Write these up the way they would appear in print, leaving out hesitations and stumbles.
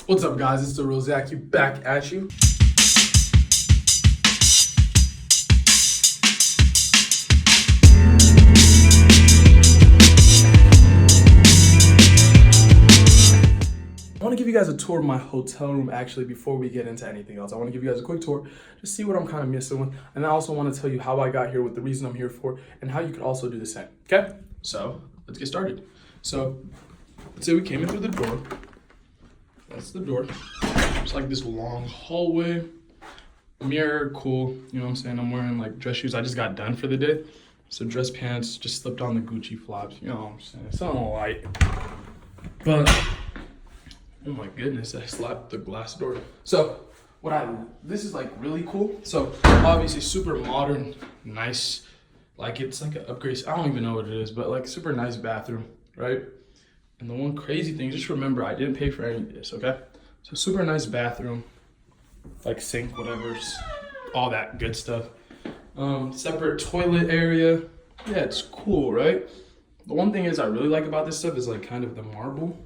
What's up, guys? It's the real Zach. You back at you. I want to give you guys a tour of my hotel room actually before we get into anything else. I want to give you guys a quick tour, just see what I'm kind of missing with, and I also want to tell you how I got here, what the reason I'm here for, and how you could also do the same. Okay? So let's get started. So let's say we came in through the door. That's the door. It's like this long hallway. Mirror, cool. You know what I'm saying? I'm wearing like dress shoes. I just got done for the day. So dress pants, just slipped on the Gucci flops. You know what I'm saying? Something light. But oh my goodness, I slapped the glass door. So this is like really cool. So obviously super modern, nice. Like it's like an upgrade. I don't even know what it is, but like super nice bathroom, right? And the one crazy thing, just remember, I didn't pay for any of this, okay? So super nice bathroom, like sink, whatever's, all that good stuff. Separate toilet area. Yeah, it's cool, right? The one thing is I really like about this stuff is like kind of the marble.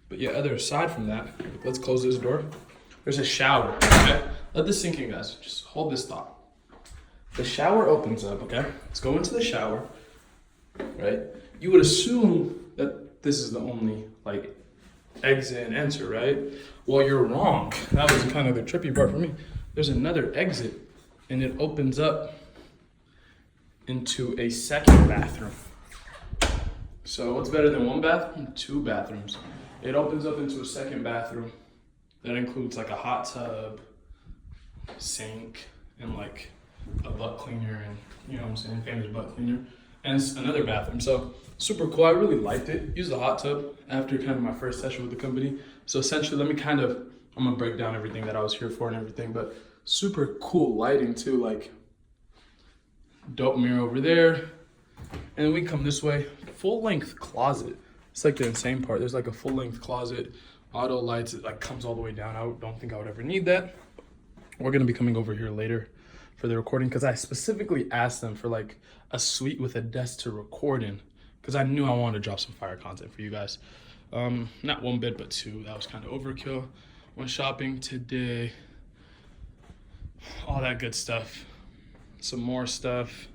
But yeah, other aside from that, let's close this door. There's a shower, okay? Let this sink in, guys. Just hold this thought. The shower opens up, okay? Let's go into the shower, right? You would assume that this is the only like exit and enter, right? Well, you're wrong. That was kind of the trippy part for me. There's another exit and it opens up into a second bathroom. So what's better than one bathroom? Two bathrooms. It opens up into a second bathroom that includes like a hot tub, sink, and like a butt cleaner, and you know what I'm saying, famous butt cleaner, and it's another bathroom. So super cool. I really liked it. Used the hot tub after kind of my first session with the company. So essentially, I'm gonna break down everything that I was here for and everything, but super cool lighting too, like dope mirror over there. And then we come this way, full length closet. It's like the insane part. There's like a full length closet, auto lights. It like comes all the way down. I don't think I would ever need that. We're gonna be coming over here later for the recording because I specifically asked them for like a suite with a desk to record in because I knew I wanted to drop some fire content for you guys. Not one bed, but two. That was kind of overkill. Went shopping today. All that good stuff. Some more stuff.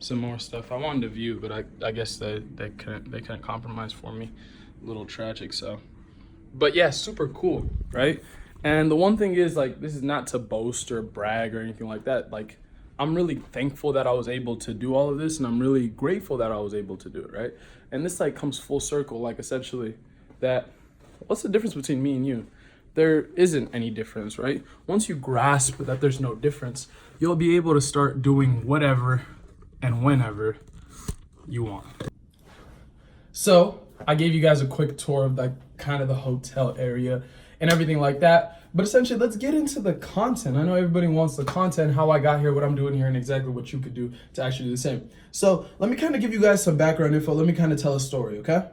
I wanted to view, but I guess they couldn't compromise for me. A little tragic, so. But yeah, super cool, right? And the one thing is, like, this is not to boast or brag or anything like that. Like, I'm really thankful that I was able to do all of this, and I'm really grateful that I was able to do it, right? And this like comes full circle, like essentially that what's the difference between me and you? There isn't any difference, right? Once you grasp that there's no difference, you'll be able to start doing whatever and whenever you want. So I gave you guys a quick tour of like kind of the hotel area and everything like that. But essentially, let's get into the content. I know everybody wants the content, how I got here, what I'm doing here, and exactly what you could do to actually do the same. So let me kind of give you guys some background info. Let me kind of tell a story, okay?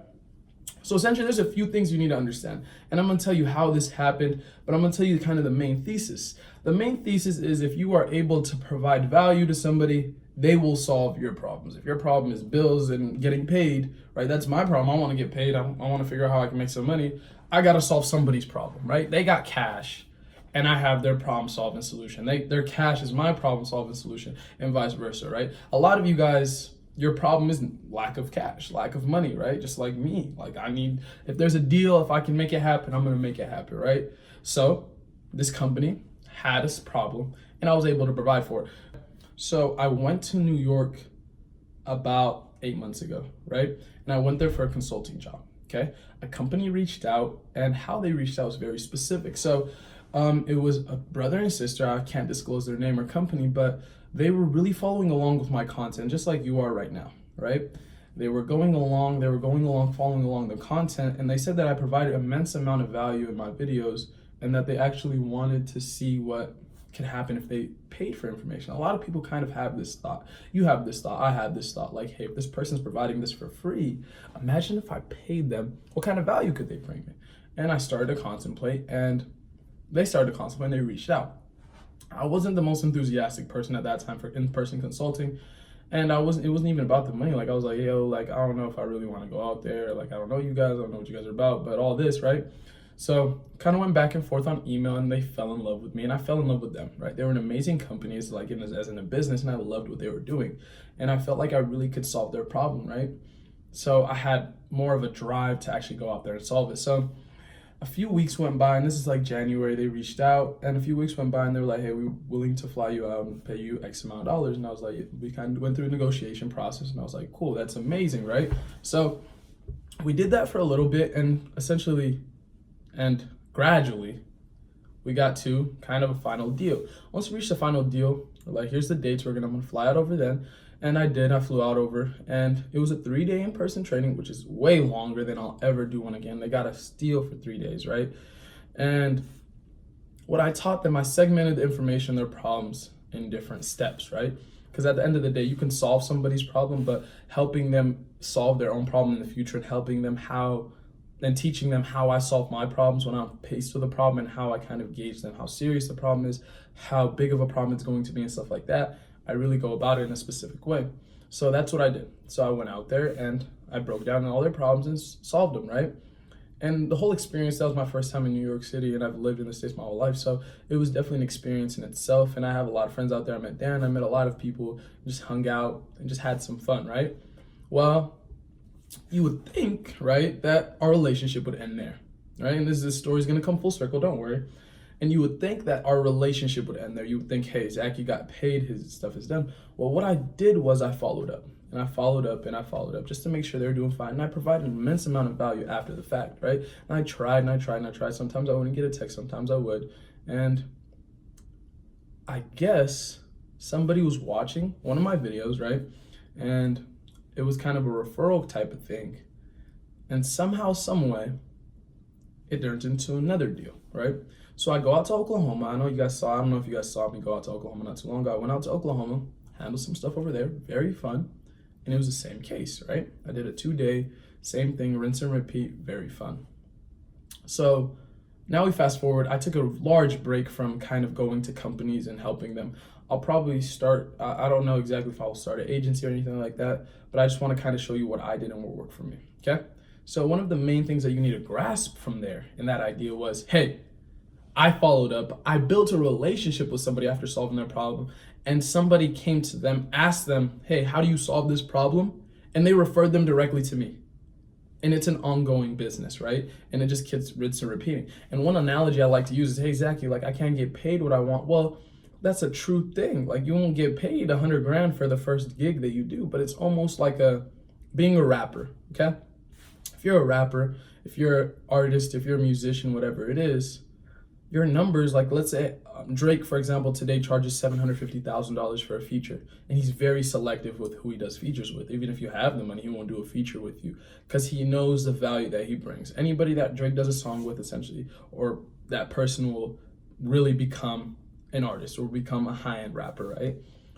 So essentially, there's a few things you need to understand. And I'm going to tell you how this happened, but I'm going to tell you kind of the main thesis. The main thesis is if you are able to provide value to somebody, they will solve your problems. If your problem is bills and getting paid, right? That's my problem. I want to get paid. I want to figure out how I can make some money. I got to solve somebody's problem, right? They got cash and I have their problem solving solution. Their cash is my problem solving solution and vice versa, right? A lot of you guys, your problem isn't lack of cash, lack of money, right? Just like me. Like if there's a deal, if I can make it happen, I'm going to make it happen, right? So this company had this problem and I was able to provide for it. So I went to New York about 8 months ago, right? And I went there for a consulting job, okay? A company reached out and how they reached out was very specific. So it was a brother and sister. I can't disclose their name or company, but they were really following along with my content, just like you are right now, right? They were going along, following along the content, and they said that I provided immense amount of value in my videos and that they actually wanted to see what could happen if they paid for information. A lot of people kind of have this thought. You have this thought, I have this thought, like, hey, if this person's providing this for free, imagine if I paid them, what kind of value could they bring me? And I started to contemplate, and they started to contemplate, and they reached out. I wasn't the most enthusiastic person at that time for in-person consulting. And it wasn't even about the money. Like, I was like, yo, like, I don't know if I really want to go out there. Like, I don't know you guys. I don't know what you guys are about, but all this, right? So kind of went back and forth on email, and they fell in love with me, and I fell in love with them, right? They were an amazing company as in a business, and I loved what they were doing. And I felt like I really could solve their problem, right? So I had more of a drive to actually go out there and solve it. So a few weeks went by, and this is like January, they reached out, and a few weeks went by, and they were like, hey, we're willing to fly you out and pay you X amount of dollars. And I was like, we kind of went through a negotiation process, and I was like, cool, that's amazing, right? So we did that for a little bit, and essentially and gradually we got to kind of a final deal. Once we reached the final deal, we're like, here's the dates, I'm gonna fly out over then. And I flew out over, and it was a 3-day in-person training, which is way longer than I'll ever do one again. They got a steal for 3 days, right? And what I taught them, I segmented the information, their problems in different steps, right? Because at the end of the day, you can solve somebody's problem, but helping them solve their own problem in the future and helping them and teaching them how I solve my problems when I'm faced with a problem, and how I kind of gauge them, how serious the problem is, how big of a problem it's going to be, and stuff like that. I really go about it in a specific way. So that's what I did. So I went out there and I broke down all their problems and solved them, right? And the whole experience, that was my first time in New York City, and I've lived in the States my whole life. So it was definitely an experience in itself. And I have a lot of friends out there. I met Dan, I met a lot of people, just hung out and just had some fun, right? Well, you would think, right, that our relationship would end there, right? And this story's gonna come full circle, don't worry. And you would think that our relationship would end there. You would think, hey, Zach, you got paid, his stuff is done. Well, what I did was I followed up, and I followed up, and I followed up just to make sure they were doing fine. And I provided an immense amount of value after the fact, right? And I tried, and I tried, and I tried. Sometimes I wouldn't get a text, sometimes I would. And I guess somebody was watching one of my videos, right? And it was kind of a referral type of thing. And somehow, some way, it turned into another deal, right? So I go out to Oklahoma. I don't know if you guys saw me go out to Oklahoma not too long ago. I went out to Oklahoma, handled some stuff over there, very fun. And it was the same case, right? I did a 2-day, same thing, rinse and repeat, very fun. So now we fast forward. I took a large break from kind of going to companies and helping them. I'll probably start, I don't know exactly if I'll start an agency or anything like that, but I just want to kind of show you what I did and what worked for me, okay? So one of the main things that you need to grasp from there in that idea was, hey, I followed up. I built a relationship with somebody after solving their problem, and somebody came to them, asked them, hey, how do you solve this problem? And they referred them directly to me. And it's an ongoing business, right? And it just gets rinse and repeating. And one analogy I like to use is, hey, Zachy, like I can't get paid what I want. Well, that's a true thing. Like you won't get paid 100 grand for the first gig that you do, but it's almost like being a rapper, okay? If you're a rapper, if you're an artist, if you're a musician, whatever it is, your numbers, like let's say Drake, for example, today charges $750,000 for a feature, and he's very selective with who he does features with. Even if you have the money, he won't do a feature with you because he knows the value that he brings. Anybody that Drake does a song with, essentially, or that person will really become an artist or become a high-end rapper, right?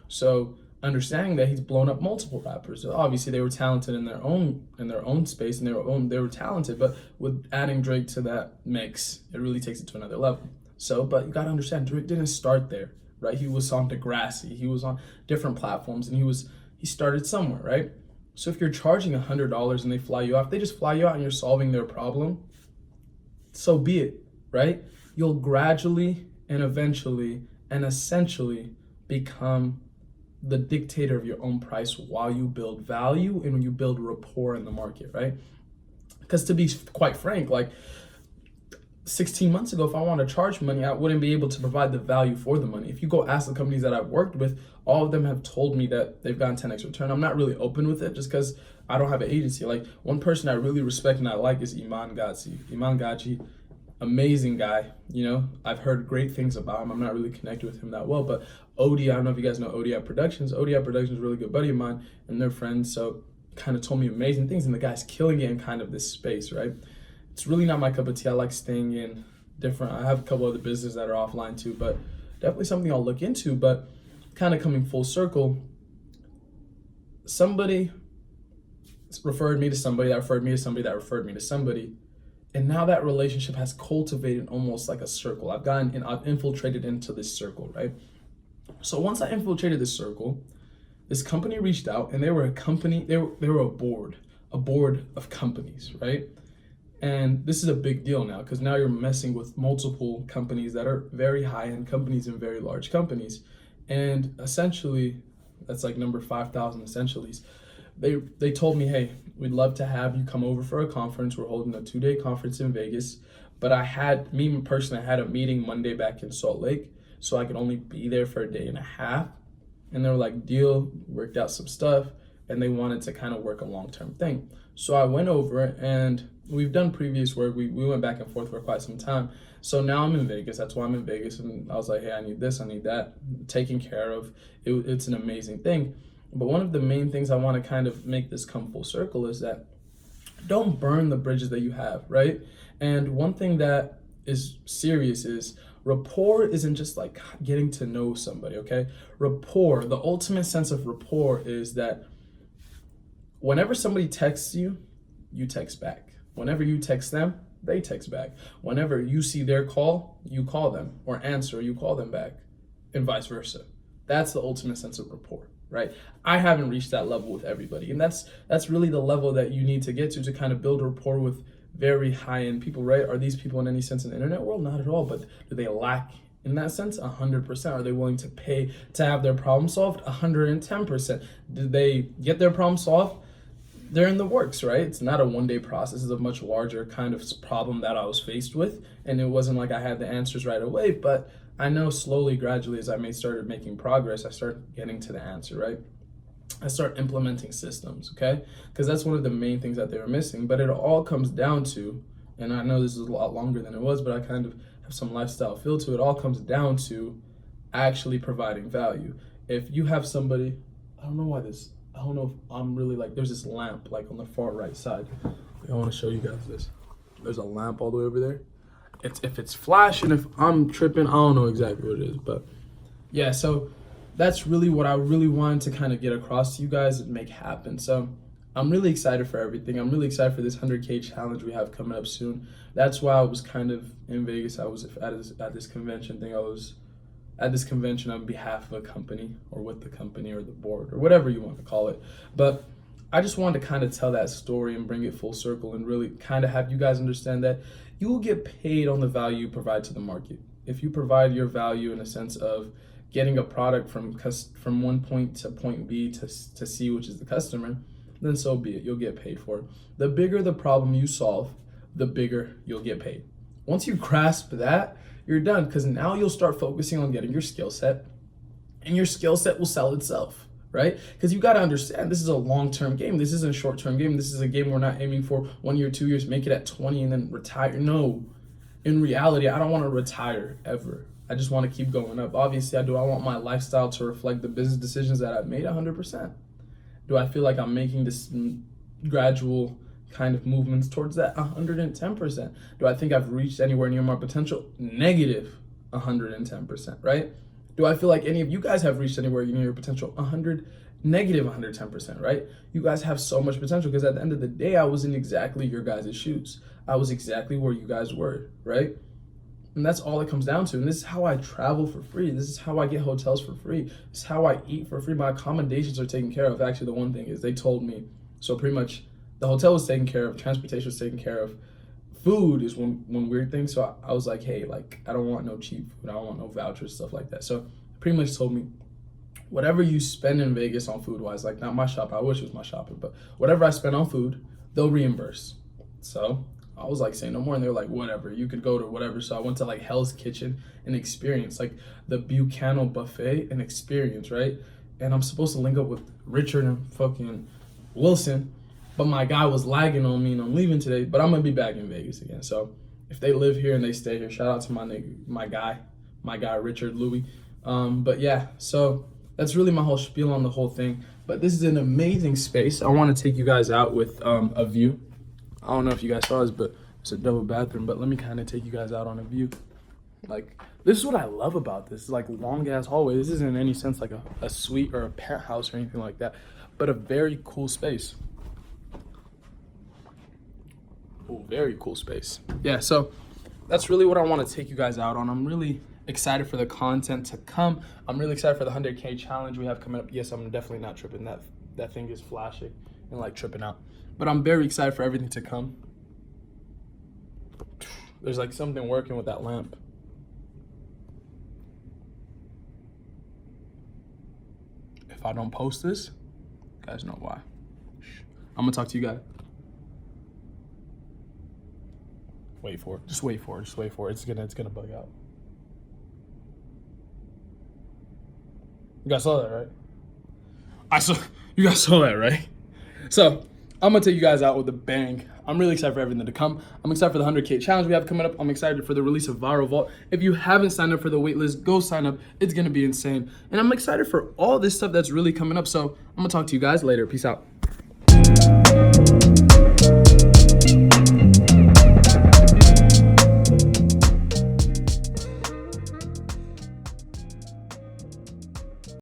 So understanding that he's blown up multiple rappers. So obviously they were talented in their own space, and they were talented, but with adding Drake to that mix, it really takes it to another level. So, but you gotta understand, Drake didn't start there, right? He was on Degrassi, he was on different platforms, and he started somewhere, right? So if you're charging $100 and they fly you out, if they just fly you out and you're solving their problem, so be it, right? You'll gradually and eventually and essentially become the dictator of your own price while you build value and when you build rapport in the market, right? Because to be quite frank, like 16 months ago, if I want to charge money, I wouldn't be able to provide the value for the money. If you go ask the companies that I've worked with, all of them have told me that they've gotten 10x return. I'm not really open with it just because I don't have an agency. Like one person I really respect and I like is Iman Gadzhi. Iman Gadzhi, amazing guy. You know, I've heard great things about him. I'm not really connected with him that well, but ODI, I don't know if you guys know ODI Productions. ODI Productions is a really good buddy of mine and they're friends. So kind of told me amazing things, and the guy's killing it in kind of this space, right? It's really not my cup of tea. I like staying in different, I have a couple other businesses that are offline too, but definitely something I'll look into. But kind of coming full circle, somebody referred me to somebody that referred me to somebody that referred me to somebody. And now that relationship has cultivated almost like a circle. I've infiltrated into this circle, right? So once I infiltrated this circle, this company reached out, and they were a company, they were a board of companies, right? And this is a big deal now because now you're messing with multiple companies that are very high-end companies and very large companies. And essentially, that's like number 5,000 essentially. They told me, hey, we'd love to have you come over for a conference. We're holding a 2-day conference in Vegas. But me personally, I had a meeting Monday back in Salt Lake, so I could only be there for a day and a half. And they were like, deal, worked out some stuff, and they wanted to kind of work a long-term thing. So I went over and we've done previous work. We went back and forth for quite some time. So now I'm in Vegas. That's why I'm in Vegas. And I was like, hey, I need this, I need that. Taken care of. It's an amazing thing. But one of the main things I want to kind of make this come full circle is that don't burn the bridges that you have, right? And one thing that is serious is rapport isn't just like getting to know somebody, okay? Rapport, the ultimate sense of rapport is that whenever somebody texts you, you text back. Whenever you text them, they text back. Whenever you see their call, you call them, or answer, you call them back, and vice versa. That's the ultimate sense of rapport, right? I haven't reached that level with everybody, and that's really the level that you need to get to kind of build rapport with very high-end people, right? Are these people in any sense in the internet world? Not at all, but do they lack in that sense? 100%. Are they willing to pay to have their problem solved? 110%. Did they get their problem solved? They're in the works, right? It's not a one-day process. It's a much larger kind of problem that I was faced with, and it wasn't like I had the answers right away, but I know slowly, gradually, as I started making progress, I started getting to the answer, right? I start implementing systems, okay? Because that's one of the main things that they were missing, but it all comes down to, and I know this is a lot longer than it was, but I kind of have some lifestyle feel to it, all comes down to actually providing value. If you have somebody, I don't know if I'm really like, there's this lamp like on the far right side. I want to show you guys this. There's a lamp all the way over there. If it's flashing, if I'm tripping, I don't know exactly what it is, but yeah, so that's really what I really wanted to kind of get across to you guys and make happen. So I'm really excited for everything. I'm really excited for this 100K challenge we have coming up soon. That's why I was kind of in Vegas. I was at this convention thing. I was at this convention on behalf of a company or with the company or the board or whatever you want to call it. But I just wanted to kind of tell that story and bring it full circle and really kind of have you guys understand that you will get paid on the value you provide to the market. If you provide your value in a sense of getting a product from one point to point B to C, which is the customer, then so be it. You'll get paid for it. The bigger the problem you solve, the bigger you'll get paid. Once you grasp that, you're done, because now you'll start focusing on getting your skill set, and your skill set will sell itself, right? Because you got to understand, this is a long-term game. This isn't a short-term game. This is a game we're not aiming for 1 year, 2 years, make it at 20 and then retire. No, in reality, I don't want to retire ever. I just want to keep going up. Obviously, I want my lifestyle to reflect the business decisions that I've made 100%. Do I feel like I'm making this gradual kind of movements towards that? 110%. Do I think I've reached anywhere near my potential? Negative 110%, right? Do I feel like any of you guys have reached anywhere near your potential? Negative 110%, right? You guys have so much potential, because at the end of the day, I was in exactly your guys' shoes. I was exactly where you guys were, right? And that's all it comes down to. And this is how I travel for free. This is how I get hotels for free. This is how I eat for free. My accommodations are taken care of. Actually, the one thing is they told me, so pretty much the hotel was taken care of, transportation was taken care of. Food is one weird thing. So I was like, hey, like, I don't want no cheap food. I don't want no vouchers, stuff like that. So pretty much told me, whatever you spend in Vegas on food-wise, like not my shop, I wish it was my shopping, but whatever I spend on food, they'll reimburse. So I was like, say no more, and they were like, whatever, you could go to whatever. So I went to like Hell's Kitchen and experience, like the Buchanan buffet and experience, right? And I'm supposed to link up with Richard and fucking Wilson, but my guy was lagging on me and I'm leaving today, but I'm gonna be back in Vegas again. So if they live here and they stay here, shout out to my guy Richard Louis. But yeah, so that's really my whole spiel on the whole thing. But this is an amazing space. I want to take you guys out with a view. I don't know if you guys saw this, but it's a double bathroom. But let me kind of take you guys out on a view. Like, this is what I love about this. Like, long ass hallway. This isn't in any sense like a suite or a penthouse or anything like that, but a very cool space. Oh, very cool space. Yeah, so that's really what I want to take you guys out on. I'm really excited for the content to come. I'm really excited for the 100K challenge we have coming up. Yes, I'm definitely not tripping. That thing is flashing and like tripping out. But I'm very excited for everything to come. There's like something working with that lamp. If I don't post this, you guys know why. I'm gonna talk to you guys. Wait for it. Just wait for it. Just wait for it. It's gonna bug out. You guys saw that, right? You guys saw that, right? So I'm gonna take you guys out with a bang. I'm really excited for everything to come. I'm excited for the 100K challenge we have coming up. I'm excited for the release of Viral Vault. If you haven't signed up for the waitlist, go sign up. It's gonna be insane. And I'm excited for all this stuff that's really coming up. So I'm gonna talk to you guys later. Peace out.